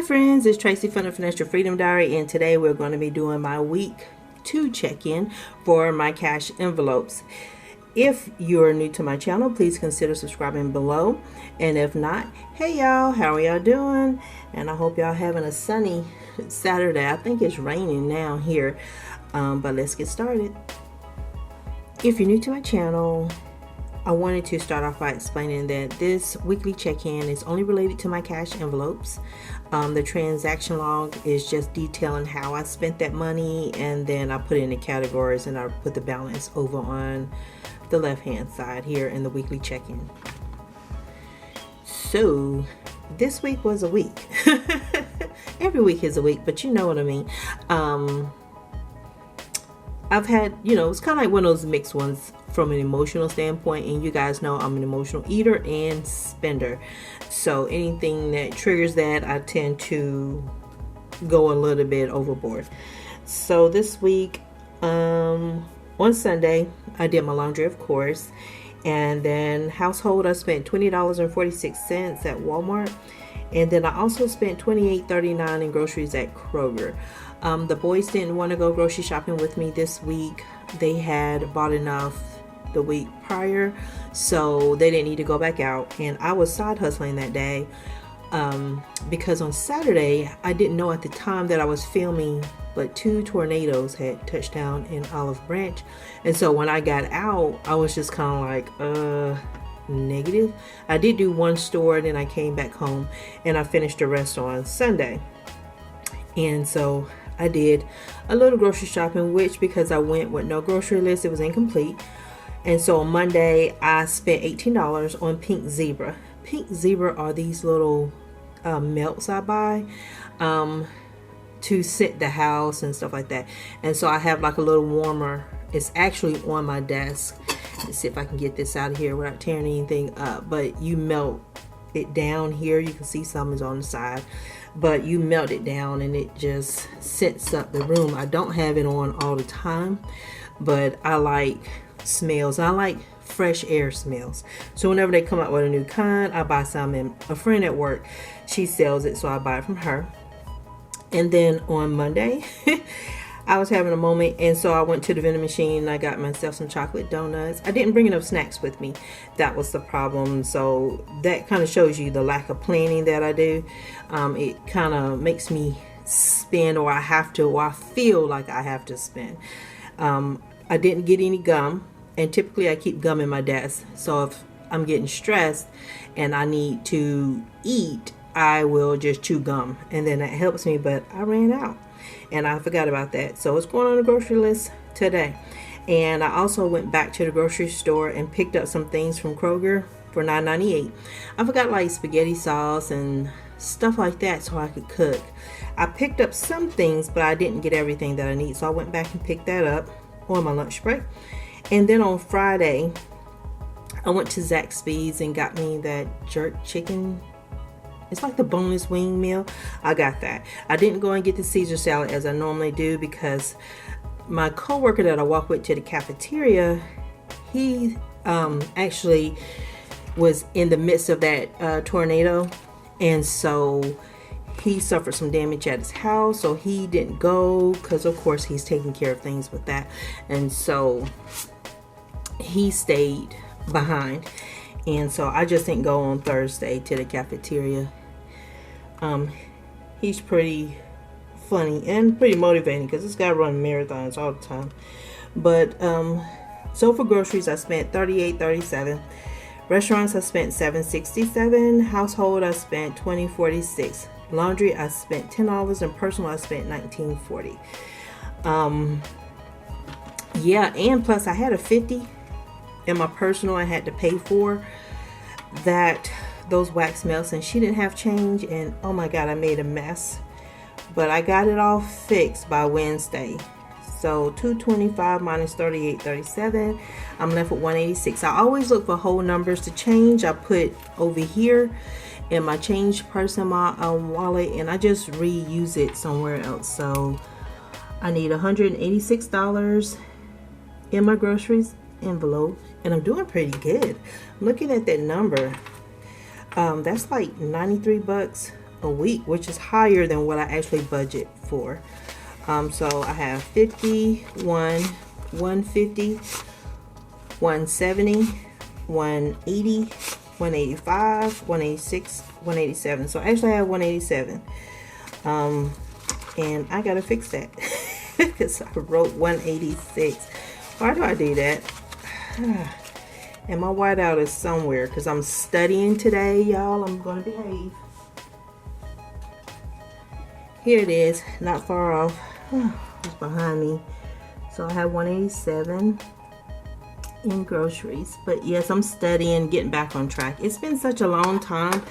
Hi friends, it's Tracy from the Financial Freedom Diary, and today we're going to be doing my week 2 check-in for my cash envelopes. If you're new to my channel, please consider subscribing below, and if not, hey y'all, how are y'all doing? And I hope y'all having a sunny Saturday. I think it's raining now here, but let's get started. If you're new to my channel, I wanted to start off by explaining that this weekly check-in is only related to my cash envelopes. The transaction log is just detailing how I spent that money, and then I put it in the categories and I put the balance over on the left hand side here in the weekly check-in. So this week was a week. Every week is a week, but you know what I mean. I've had, it's kind of like one of those mixed ones from an emotional standpoint, and you guys know I'm an emotional eater and spender. So anything that triggers that, I tend to go a little bit overboard. So this week, on Sunday, I did my laundry, of course, and then household, I spent $20.46 at Walmart, and then I also spent $28.39 in groceries at Kroger. The boys didn't want to go grocery shopping with me this week. They had bought enough the week prior, so they didn't need to go back out, and I was side hustling that day because on Saturday I didn't know at the time that I was filming, but 2 tornadoes had touched down in Olive Branch, and so when I got out I was just kind of like negative. I did do one store, then I came back home and I finished the rest on Sunday. And so I did a little grocery shopping, which, because I went with no grocery list, it was incomplete. And so on Monday, I spent $18 on Pink Zebra. Pink Zebra are these little melts I buy to scent the house and stuff like that. And so I have like a little warmer. It's actually on my desk. Let's see if I can get this out of here without tearing anything up. But you melt it down here. You can see some is on the side. But you melt it down and it just scents up the room. I don't have it on all the time, but I like smells. I like fresh air smells. So whenever they come out with a new kind, I buy some, and a friend at work, she sells it, so I buy it from her. And then on Monday, I was having a moment, and so I went to the vending machine and I got myself some chocolate donuts. I didn't bring enough snacks with me. That was the problem. So that kind of shows you the lack of planning that I do. It kind of makes me spend, or I have to, or I feel like I have to spend. I didn't get any gum, and typically I keep gum in my desk. So if I'm getting stressed and I need to eat, I will just chew gum, and then that helps me, but I ran out. And I forgot about that. So it's going on the grocery list today. And I also went back to the grocery store and picked up some things from Kroger for $9.98. I forgot like spaghetti sauce and stuff like that so I could cook. I picked up some things, but I didn't get everything that I need. So I went back and picked that up on my lunch break. And then on Friday, I went to Zaxby's and got me that jerk chicken. It's like the boneless wing meal. I got that. I didn't go and get the Caesar salad as I normally do because my coworker that I walk with to the cafeteria, he actually was in the midst of that tornado, and so he suffered some damage at his house, so he didn't go because of course he's taking care of things with that, and so he stayed behind. And so I just didn't go on Thursday to the cafeteria. He's pretty funny and pretty motivating because this guy runs marathons all the time. But so for groceries, I spent $38.37. Restaurants, I spent $7.67. Household, I spent $20.46. Laundry, I spent $10, and personal, I spent $19.40. Yeah, and plus I had a $50 in my personal I had to pay for those wax melts, and she didn't have change, and oh my god, I made a mess. But I got it all fixed by Wednesday. So $225 minus $38.37, I'm left with $186. I always look for whole numbers to change. I put over here in my change purse in my wallet, and I just reuse it somewhere else. So I need $186 in my groceries envelope, and I'm doing pretty good. I'm looking at that number. That's like 93 bucks a week, which is higher than what I actually budget for. So I have 51, 150, 170, 180, 185, 186, 187. So actually I have 187. And I gotta fix that because I wrote 186. Why do I do that? And my whiteout is somewhere because I'm studying today, y'all. I'm gonna behave. Here it is, not far off. It's behind me. So I have 187 in groceries. But yes, I'm studying, getting back on track. It's been such a long time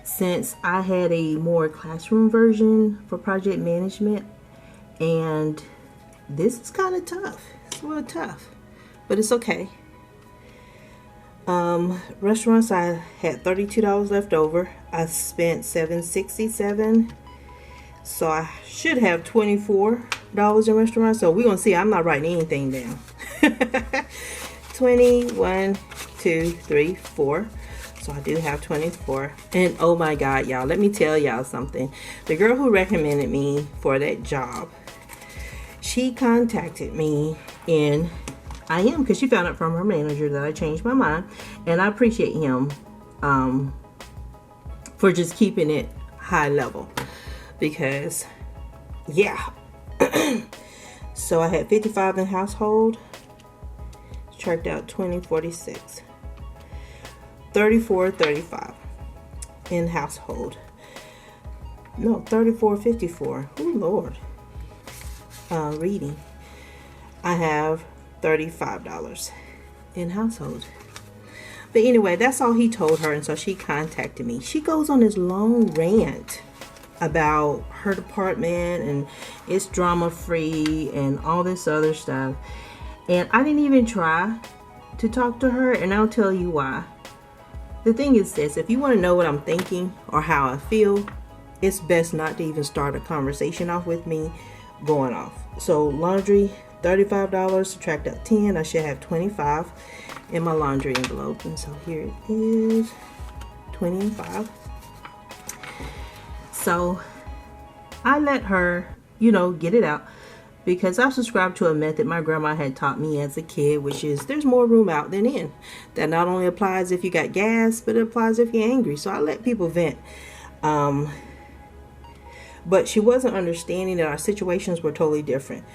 since I had a more classroom version for project management, and this is kind of tough. It's a little tough, but it's okay. Restaurants, I had $32 left over. I spent $7.67, so I should have $24 in restaurants. So we're gonna see. I'm not writing anything down. 21, 2, 3, 4. So I do have 24. And oh my God, y'all, let me tell y'all something. The girl who recommended me for that job, she contacted me, and I am, because she found out from her manager that I changed my mind. And I appreciate him for just keeping it high level. Because, yeah. So I had 55 in household. Tracked out 2046. 34.35 in household. No, 34.54. Oh Lord. Reading. I have $35 in household. But anyway, that's all he told her, and so she contacted me. She goes on this long rant about her department and it's drama free and all this other stuff. And I didn't even try to talk to her, and I'll tell you why. The thing is this, if you want to know what I'm thinking or how I feel, it's best not to even start a conversation off with me going off. So laundry, $35, subtract out 10, I should have 25 in my laundry envelope. And so here it is, 25. So I let her, get it out, because I subscribe to a method my grandma had taught me as a kid, which is there's more room out than in. That not only applies if you got gas, but it applies if you're angry. So I let people vent. But she wasn't understanding that our situations were totally different.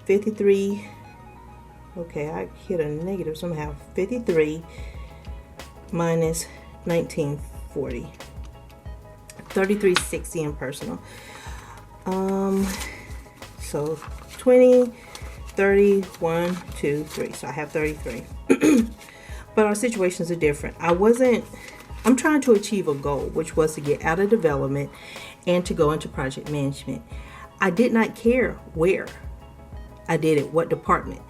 53. Okay, I hit a negative somehow. 53 minus 1940. 3360 in personal. So 20, 30, 1, 2, 3. So I have 33. But our situations are different. I'm trying to achieve a goal, which was to get out of development and to go into project management. I did not care where I did it, what department.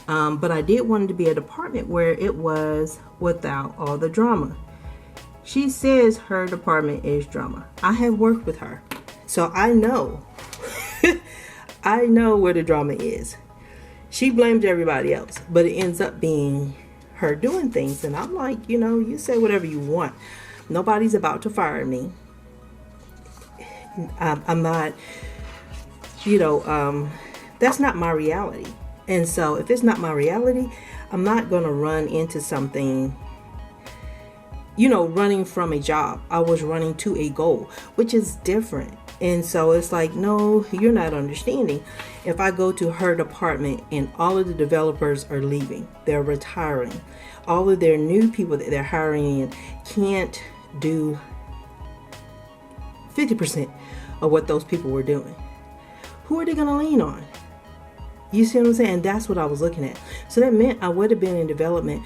But I did want it to be a department where it was without all the drama. She says her department is drama. I have worked with her, so I know. I know where the drama is. She blames everybody else, but it ends up being her doing things. And I'm like, you say whatever you want. Nobody's about to fire me. I'm not, that's not my reality. And so if it's not my reality, I'm not going to run into something, running from a job. I was running to a goal, which is different. And so it's like, no, you're not understanding. If I go to her department and all of the developers are leaving, they're retiring, all of their new people that they're hiring in can't do 50% of what those people were doing. Who are they going to lean on? You see what I'm saying? That's what I was looking at. So that meant I would have been in development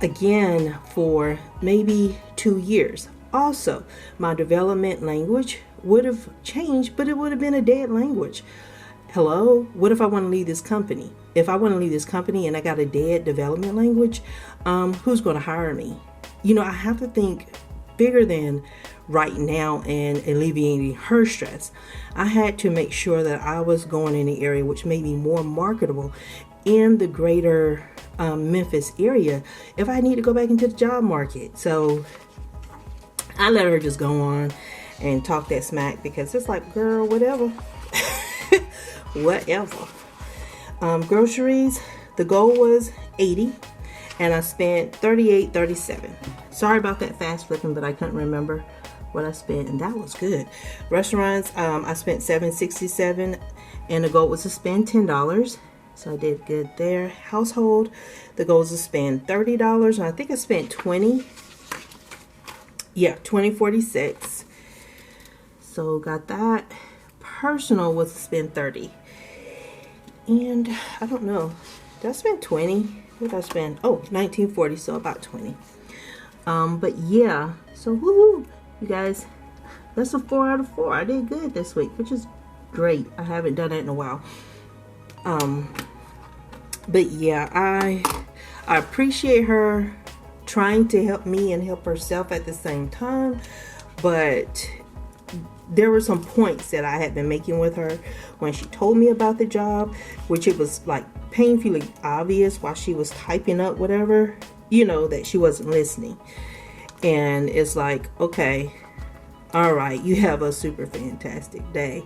again for maybe 2 years. Also, my development language would have changed, but it would have been a dead language. Hello? What if I want to leave this company? If I want to leave this company and I got a dead development language, who's going to hire me? I have to think bigger than right now and alleviating her stress. I had to make sure that I was going in the area which made me more marketable in the greater Memphis area if I need to go back into the job market. So I let her just go on and talk that smack, because it's like, girl, whatever. Whatever. Groceries, the goal was 80 and I spent 38.37. Sorry about that fast flipping, but I couldn't remember what I spent, and that was good. Restaurants, I spent $7.67 and the goal was to spend $10, so I did good there. Household, the goal was to spend $30 and I think I spent 20. Yeah, 20.46. So got that. Personal was to spend 30. And I don't know, did I spend 20? What did I spend? Oh, 19.40, so about 20. But yeah, so woohoo, you guys, that's a 4 out of 4. I did good this week, which is great. I haven't done it in a while. But yeah, I appreciate her trying to help me and help herself at the same time. But there were some points that I had been making with her when she told me about the job, which it was like painfully obvious while she was typing up whatever, you know, that she wasn't listening. And it's like, okay, all right, you have a super fantastic day,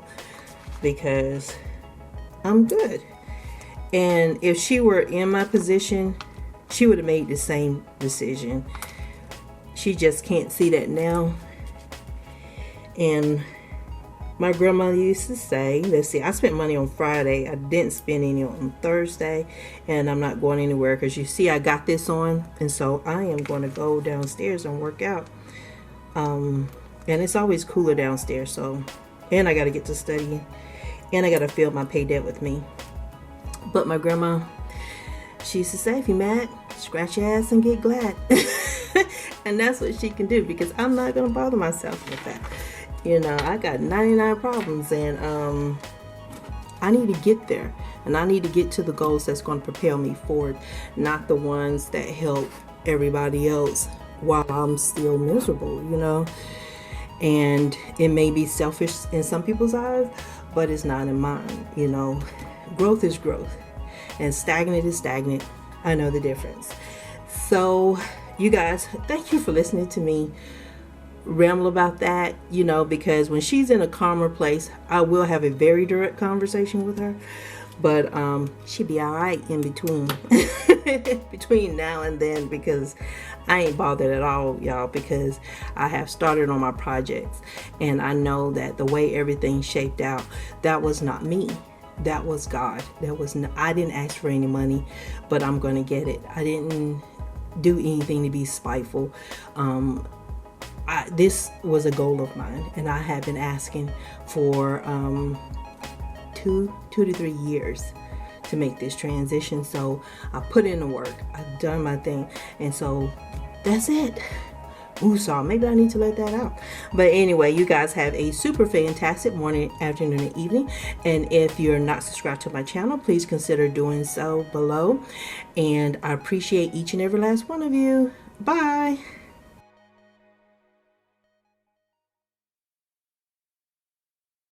because I'm good. And if she were in my position, she would have made the same decision. She just can't see that now. And my grandmother used to say, let's see, I spent money on Friday. I didn't spend any on Thursday. And I'm not going anywhere because you see I got this on. And so I am going to go downstairs and work out. And it's always cooler downstairs. So, and I got to get to studying. And I got to fill my pay debt with me. But my grandma, she used to say, if you're mad, scratch your ass and get glad. And that's what she can do, because I'm not going to bother myself with that. You know, I got 99 problems, and I need to get there. And I need to get to the goals that's going to propel me forward, not the ones that help everybody else while I'm still miserable, you know. And it may be selfish in some people's eyes, but it's not in mine, you know. Growth is growth, and stagnant is stagnant. I know the difference. So, you guys, thank you for listening to me ramble about that, you know, because when she's in a calmer place, I will have a very direct conversation with her, but she'll be all right in between between now and then, because I ain't bothered at all, y'all, because I have started on my projects, and I know that the way everything shaped out, that was not me. That was God. I didn't ask for any money, but I'm going to get it. I didn't do anything to be spiteful. This was a goal of mine, and I have been asking for 2 to 3 years to make this transition. So I put in the work. I've done my thing, and so that's it. Woosah. Maybe I need to let that out. But anyway, you guys have a super fantastic morning, afternoon, and evening. And if you're not subscribed to my channel, please consider doing so below. And I appreciate each and every last one of you. Bye.